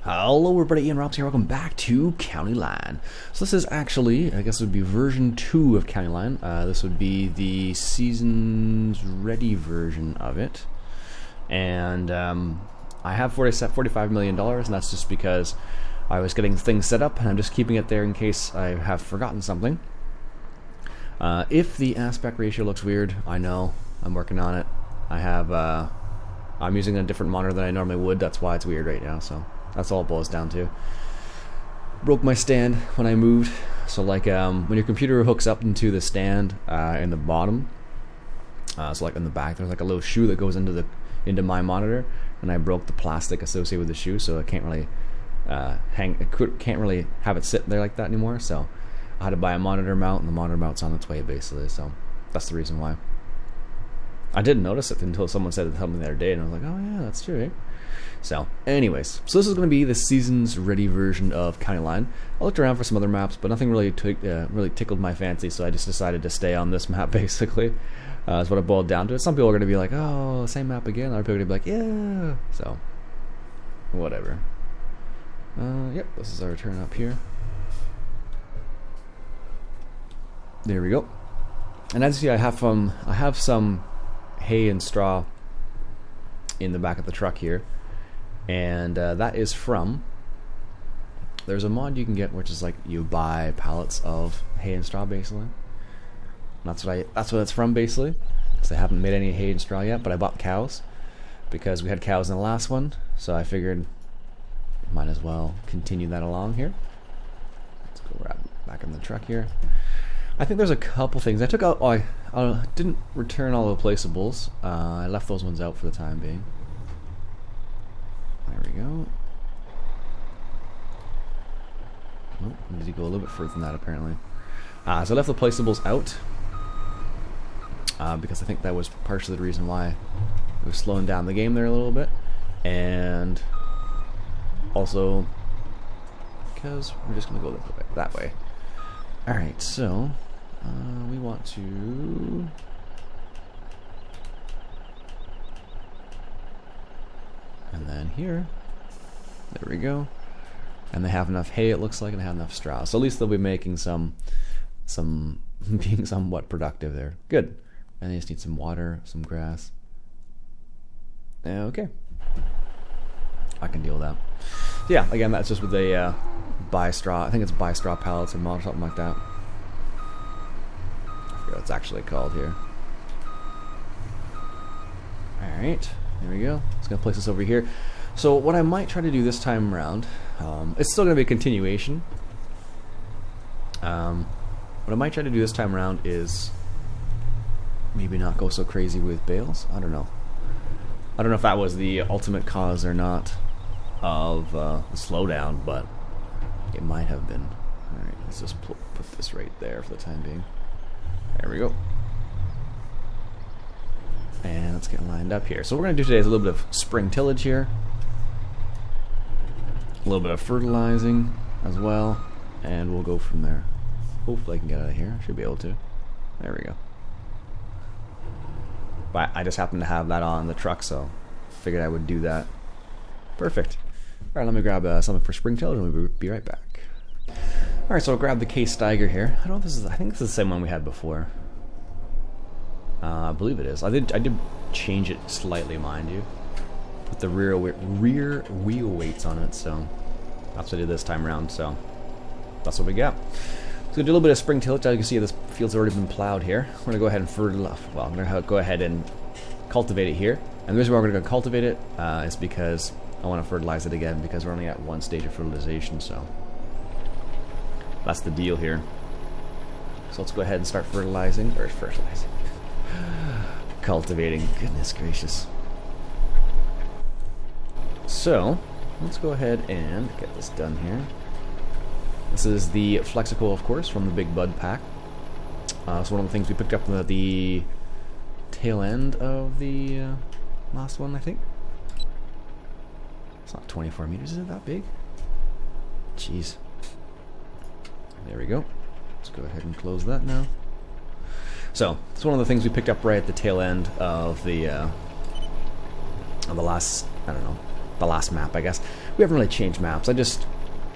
Hello everybody, Ian Robson here, welcome back to County Line. So this is actually, I guess it would be version 2 of County Line. This would be the season's ready version of it. And I have $45 million, and that's just because I was getting things set up, and I'm just keeping it there in case I have forgotten something. If the aspect ratio looks weird, I know, I'm working on it. I'm using a different monitor than I normally would, that's why it's weird right now, so that's all it boils down to. Broke my stand when I moved, so like when your computer hooks up into the stand in the bottom, so like in the back there's like a little shoe that goes into my monitor, and I broke the plastic associated with the shoe, so I can't really can't really have it sit there like that anymore. So I had to buy a monitor mount, and the monitor mount's on its way basically. So that's the reason why. I didn't notice it until someone said something the other day, and I was like, oh yeah, that's true, right? So, anyways, so this is going to be the season's ready version of County Line. I looked around for some other maps, but nothing really tickled my fancy, so I just decided to stay on this map, basically. That's what it boiled down to. Some people are going to be like, oh, same map again. Other people are going to be like, yeah. So, whatever. Yep, this is our turn up here. There we go. And as you see, I have some hay and straw in the back of the truck here. And that is from, there's a mod you can get which is like you buy pallets of hay and straw basically. And that's what it's from basically, because I haven't made any hay and straw yet, but I bought cows because we had cows in the last one, so I figured might as well continue that along here. Let's go grab back in the truck here. I think there's a couple things I took out. I didn't return all the placeables. I left those ones out for the time being. There we go. Oh, I need to go a little bit further than that apparently. So I left the placeables out because I think that was partially the reason why it was slowing down the game there a little bit, and also because we're just going to go that way. Alright, so we want to... And then here, there we go. And they have enough hay, it looks like, and they have enough straw. So at least they'll be making some being somewhat productive there. Good. And they just need some water, some grass. Okay. I can deal with that. So yeah, again, that's just with a buy straw. I think it's buy straw pallets or mod or something like that. I forget what it's actually called here. Alright. There we go. Just going to place this over here. So what I might try to do this time around, it's still going to be a continuation. What I might try to do this time around is maybe not go so crazy with bales. I don't know. I don't know if that was the ultimate cause or not of the slowdown, but it might have been. Alright, let's just put this right there for the time being. There we go. And let's get lined up here. So what we're going to do today is a little bit of spring tillage here. A little bit of fertilizing as well. And we'll go from there. Hopefully I can get out of here. I should be able to. There we go. But I just happen to have that on the truck, so figured I would do that. Perfect. Alright, let me grab something for spring tillage and we'll be right back. Alright, so I'll grab the case Steiger here. I think this is the same one we had before. I believe it is. I did change it slightly, mind you. Put the rear wheel weights on it, so that's what I did this time around. So that's what we got. So do a little bit of spring tillage. As you can see, this field's already been plowed here. We're gonna go ahead and fertilize. Well, I'm gonna go ahead and cultivate it here. And the reason why we're gonna cultivate it is because I want to fertilize it again, because we're only at one stage of fertilization. So that's the deal here. So let's go ahead and start fertilizing. Cultivating, goodness gracious. So let's go ahead and get this done here. This is the Flexicle, of course, from the Big Bud pack. So one of the things we picked up at the tail end of the last one, I think. It's not 24 meters, is it that big? Jeez. There we go. Let's go ahead and close that now. So it's one of the things we picked up right at the tail end of the last, I don't know, the last map, I guess. We haven't really changed maps. I just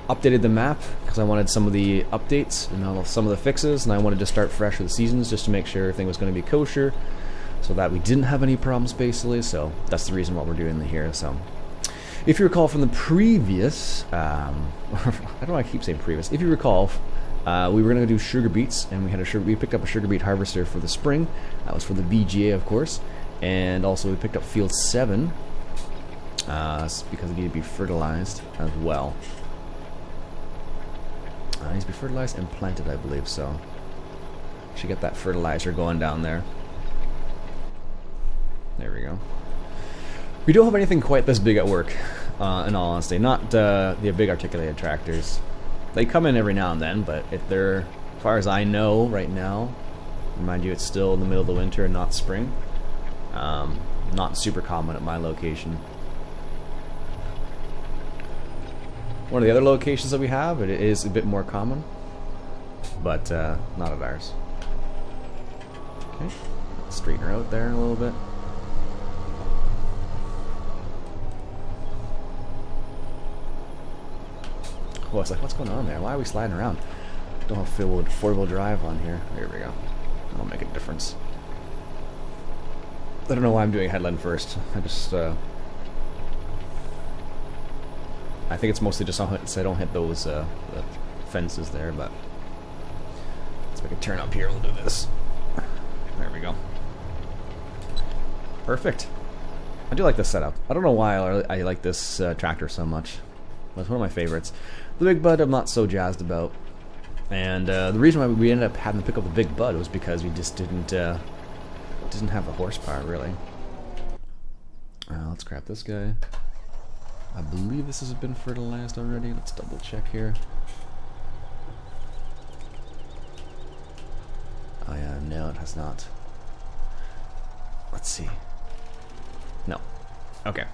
updated the map because I wanted some of the updates and some of the fixes, and I wanted to start fresh with the seasons just to make sure everything was going to be kosher, so that we didn't have any problems basically. So that's the reason what we're doing here. So if you recall from the previous, I don't know why I keep saying previous. If you recall, we were going to do sugar beets, and we picked up a sugar beet harvester for the spring. That was for the VGA, of course, and also we picked up field 7 because it needed to be fertilized as well. It needs to be fertilized and planted, I believe. So should get that fertilizer going down there. There we go. We don't have anything quite this big at work, in all honesty. Not the big articulated tractors. They come in every now and then, but if they're, as far as I know right now, remind you, it's still in the middle of the winter and not spring. Not super common at my location. One of the other locations that we have, it is a bit more common, but not at ours. Okay, straighten her out there a little bit. Oh, it's like, what's going on there? Why are we sliding around? Don't have four-wheel drive on here. There we go. That'll make a difference. I don't know why I'm doing headland first. I just, I think it's mostly just so I don't hit those the fences there, but let's make a turn up here. We'll do this. There we go. Perfect. I do like this setup. I don't know why I like this tractor so much. It's one of my favorites. The Big Bud I'm not so jazzed about, and the reason why we ended up having to pick up the Big Bud was because we just didn't have the horsepower really. Let's grab this guy. I believe this has been fertilized already. Let's double check here. Oh yeah, no, it has not. Let's see. No. Okay.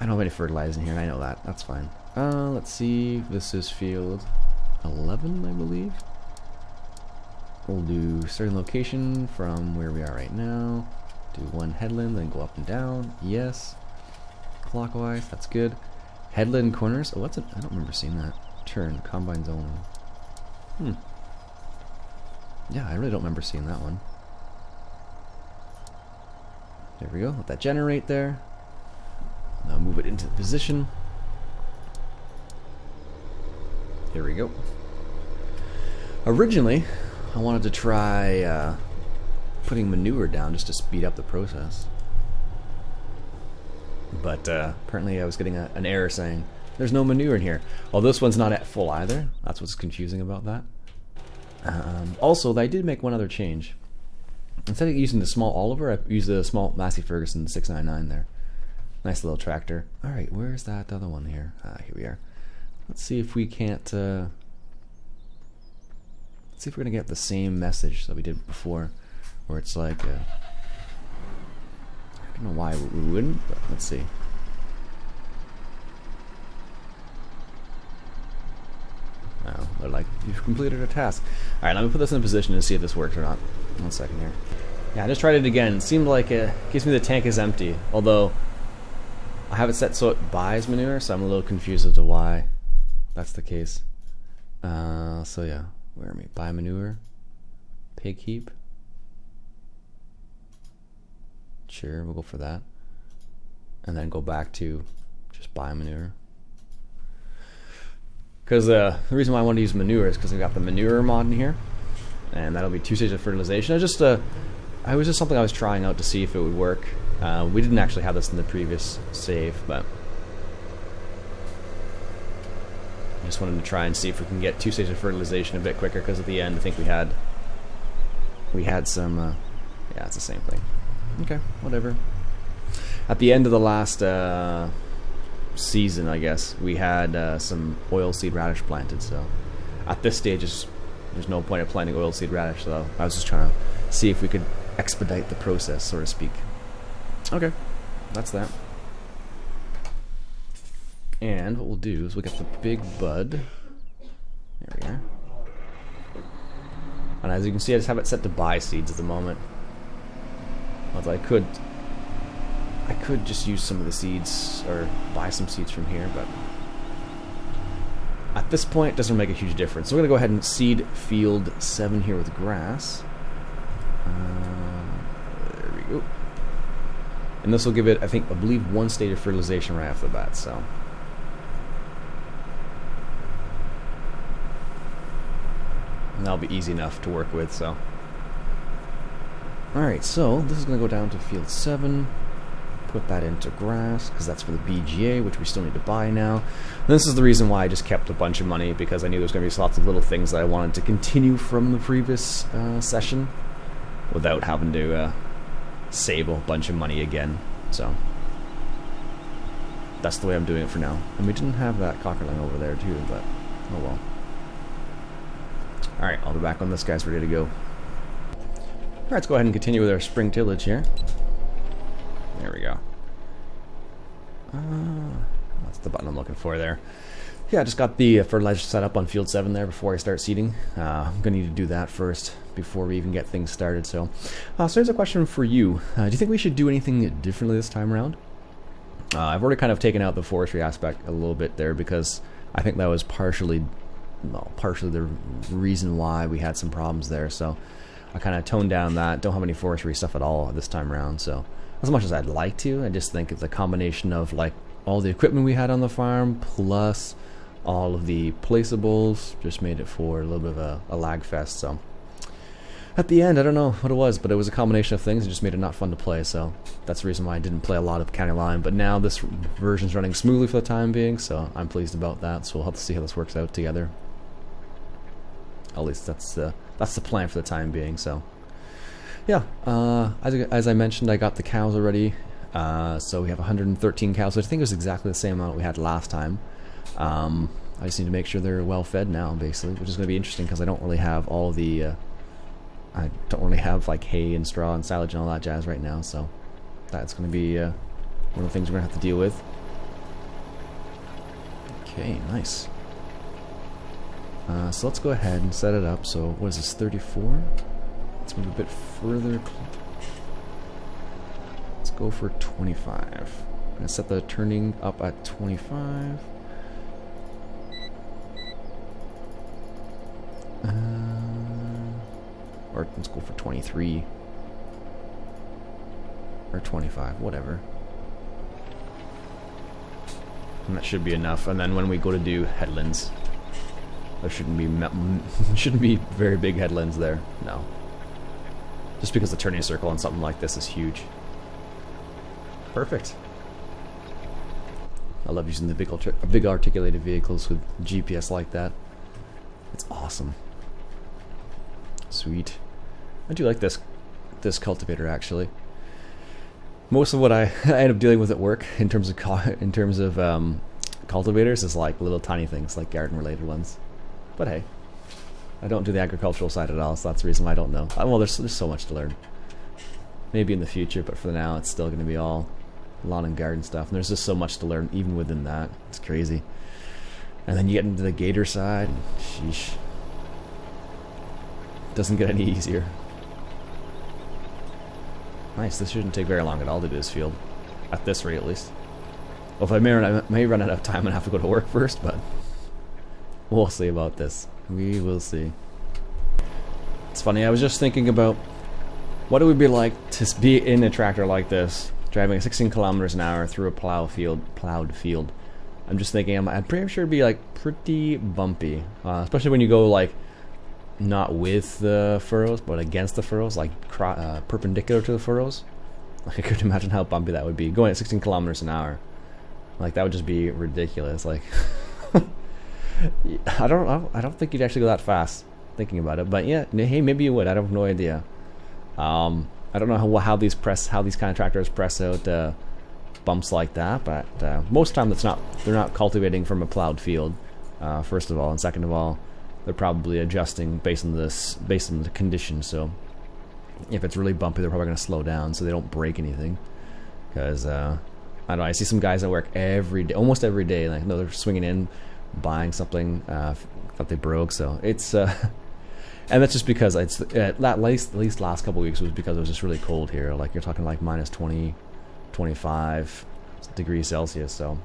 I don't have any fertilizer in here, and I know that. That's fine. Let's see. This is field 11, I believe. We'll do starting location from where we are right now. Do one headland, then go up and down. Yes. Clockwise, that's good. Headland corners. Oh, what's it? I don't remember seeing that. Turn, combine zone. Yeah, I really don't remember seeing that one. There we go. Let that generate there. Now move it into the position. Here we go. Originally, I wanted to try putting manure down just to speed up the process. But apparently I was getting an error saying there's no manure in here. Well, this one's not at full either. That's what's confusing about that. Also, I did make one other change. Instead of using the small Oliver, I used the small Massey Ferguson 699 there. Nice little tractor. Alright, where's that other one here? Here we are. Let's see if we can't... let's see if we're going to get the same message that we did before. Where it's like... I don't know why we wouldn't, but let's see. Oh, they're like, you've completed a task. Alright, let me put this in a position and see if this works or not. 1 second here. Yeah, I just tried it again. It seemed like it gives me the tank is empty. Although... I have it set so it buys manure, so I'm a little confused as to why that's the case. So yeah, where am I? Buy manure, pig heap. Sure, we'll go for that, and then go back to just buy manure. Because the reason why I wanted to use manure is because I got the manure mod in here, and that'll be 2 stages of fertilization. It was just something I was trying out to see if it would work. We didn't actually have this in the previous save, but I just wanted to try and see if we can get 2 stages of fertilization a bit quicker, because at the end I think we had some yeah, it's the same thing. Okay, whatever. At the end of the last season, I guess, we had some oilseed radish planted, so at this stage there's no point of planting oilseed radish, so I was just trying to see if we could expedite the process, so to speak. Okay, that's that. And what we'll do is we'll get the Big Bud. There we are. And as you can see, I just have it set to buy seeds at the moment. Although I could I could just use some of the seeds, or buy some seeds from here, but at this point, it doesn't make a huge difference. So we're going to go ahead and seed field 7 here with grass. There we go. And this will give it, I believe, 1 stage of fertilization right off the bat, so. And that'll be easy enough to work with, so. Alright, so this is going to go down to field 7. Put that into grass, because that's for the BGA, which we still need to buy now. And this is the reason why I just kept a bunch of money, because I knew there was going to be lots of little things that I wanted to continue from the previous session without having to save a bunch of money again. So that's the way I'm doing it for now. And we didn't have that cockerling over there too, but oh well. Alright, I'll be back when this guy's ready to go. Alright, let's go ahead and continue with our spring tillage here. There we go. That's the button I'm looking for there. Yeah, I just got the fertilizer set up on field 7 there before I start seeding. I'm going to need to do that first before we even get things started. So here's a question for you. Do you think we should do anything differently this time around? I've already kind of taken out the forestry aspect a little bit there, because I think that was partially the reason why we had some problems there. So I kind of toned down that. Don't have any forestry stuff at all this time around. So as much as I'd like to, I just think it's a combination of like all the equipment we had on the farm plus all of the placeables just made it for a little bit of a lag fest. So at the end, I don't know what it was, but it was a combination of things. It just made it not fun to play. So that's the reason why I didn't play a lot of County Line. But now this version's running smoothly for the time being, so I'm pleased about that. So we'll have to see how this works out together. At least that's the plan for the time being. So yeah, as I mentioned, I got the cows already. So we have 113 cows, which I think was exactly the same amount we had last time. I just need to make sure they're well fed now, basically, which is going to be interesting because I don't really have all the I don't really have like hay and straw and silage and all that jazz right now, so that's going to be one of the things we're going to have to deal with. Okay, nice. So let's go ahead and set it up. So what is this, 34? Let's move a bit further. Let's go for 25. I'm going to set the turning up at 25. Or let's go for 23. Or 25, whatever. And that should be enough. And then when we go to do headlands, there shouldn't be very big headlands there. No. Just because the turning circle on something like this is huge. Perfect. I love using the big articulated vehicles with GPS like that. It's awesome. Sweet. I do like this cultivator actually. Most of what I end up dealing with at work in terms of cultivators is like little tiny things, like garden related ones. But hey, I don't do the agricultural side at all, so that's the reason why I don't know. Well, there's so much to learn. Maybe in the future, but for now, it's still going to be all lawn and garden stuff. And there's just so much to learn even within that. It's crazy. And then you get into the gator side, and sheesh. Doesn't get any easier. Nice, this shouldn't take very long at all to do this field. At this rate, at least. Well, if I may run out of time and have to go to work first, but we'll see about this. We will see. It's funny, I was just thinking about what it would be like to be in a tractor like this, driving 16 kilometers an hour through a plowed field. I'm just thinking, I'm pretty sure it'd be like pretty bumpy, especially when you go like not with the furrows, but against the furrows, like perpendicular to the furrows. Like I could imagine how bumpy that would be going at 16 kilometers an hour. Like that would just be ridiculous. Like I don't think you'd actually go that fast thinking about it, but yeah, hey, maybe you would. I have no idea. I don't know how these kind of tractors press out bumps like that, but most of the time they're not cultivating from a plowed field. First of all, and second of all, they're probably adjusting based on the conditions. So if it's really bumpy, they're probably going to slow down so they don't break anything. Because I don't know, I see some guys that work every day, almost every day. Like they're swinging in, buying something that they broke. So it's and that's just because it's at least last couple of weeks was because it was just really cold here. Like you're talking like minus 20, 25 degrees Celsius. So,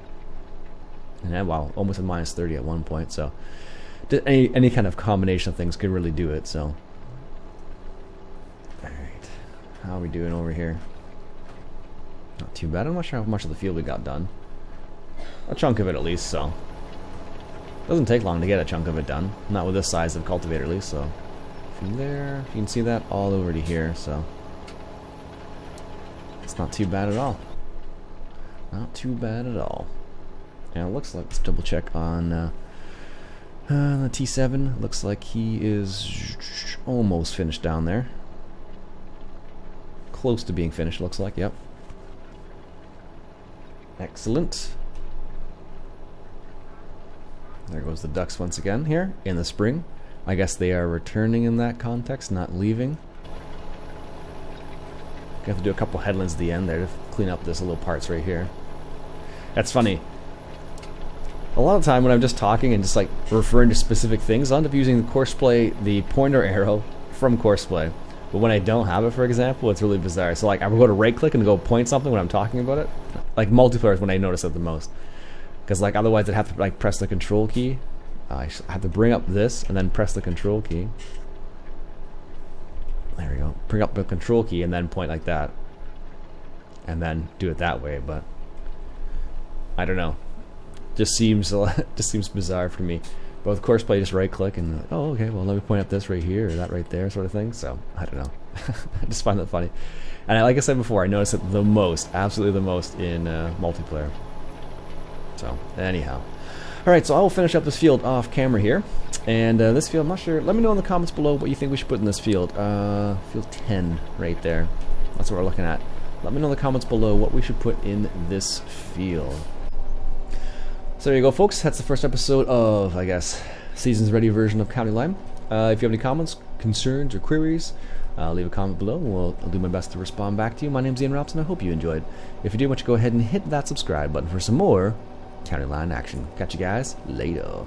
and then, wow, almost at minus 30 at one point. So, any kind of combination of things could really do it. So, all right, how are we doing over here? Not too bad. I'm not sure how much of the field we got done. A chunk of it at least. So, doesn't take long to get a chunk of it done. Not with this size of cultivator at least. So, from there, you can see that all over to here. So, it's not too bad at all. Not too bad at all. And it looks like, let's double check on the T7. Looks like he is almost finished down there. Close to being finished, looks like, yep. Excellent. There goes the ducks once again here in the spring. I guess they are returning in that context, not leaving. Got to do a couple headlands at the end there to clean up this little parts right here. That's funny. A lot of time when I'm just talking and just like referring to specific things, I end up using the Courseplay, the pointer arrow from Courseplay. But when I don't have it, for example, it's really bizarre. So like I will go to right click and go point something when I'm talking about it. Like multiplayer is when I notice it the most. Because like otherwise I'd have to like press the control key. I have to bring up this and then press the control key. There we go. Bring up the control key and then point like that. And then do it that way, but I don't know. Just seems bizarre for me. But with Courseplay, just right click and oh, okay, well let me point up this right here or that right there, sort of thing. So I don't know. I just find that funny. And like I said before, I notice it the most, absolutely the most in multiplayer. So anyhow, all right. So I will finish up this field off camera here, and this field, I'm not sure. Let me know in the comments below what you think we should put in this field. Field 10 right there. That's what we're looking at. Let me know in the comments below what we should put in this field. So there you go, folks. That's the first episode of, I guess, Seasons Ready version of County Line. If you have any comments, concerns, or queries, leave a comment below, and I'll do my best to respond back to you. My name's Iain Robson. I hope you enjoyed. If you do, why don't you go ahead and hit that subscribe button for some more County Line action. Catch you guys later.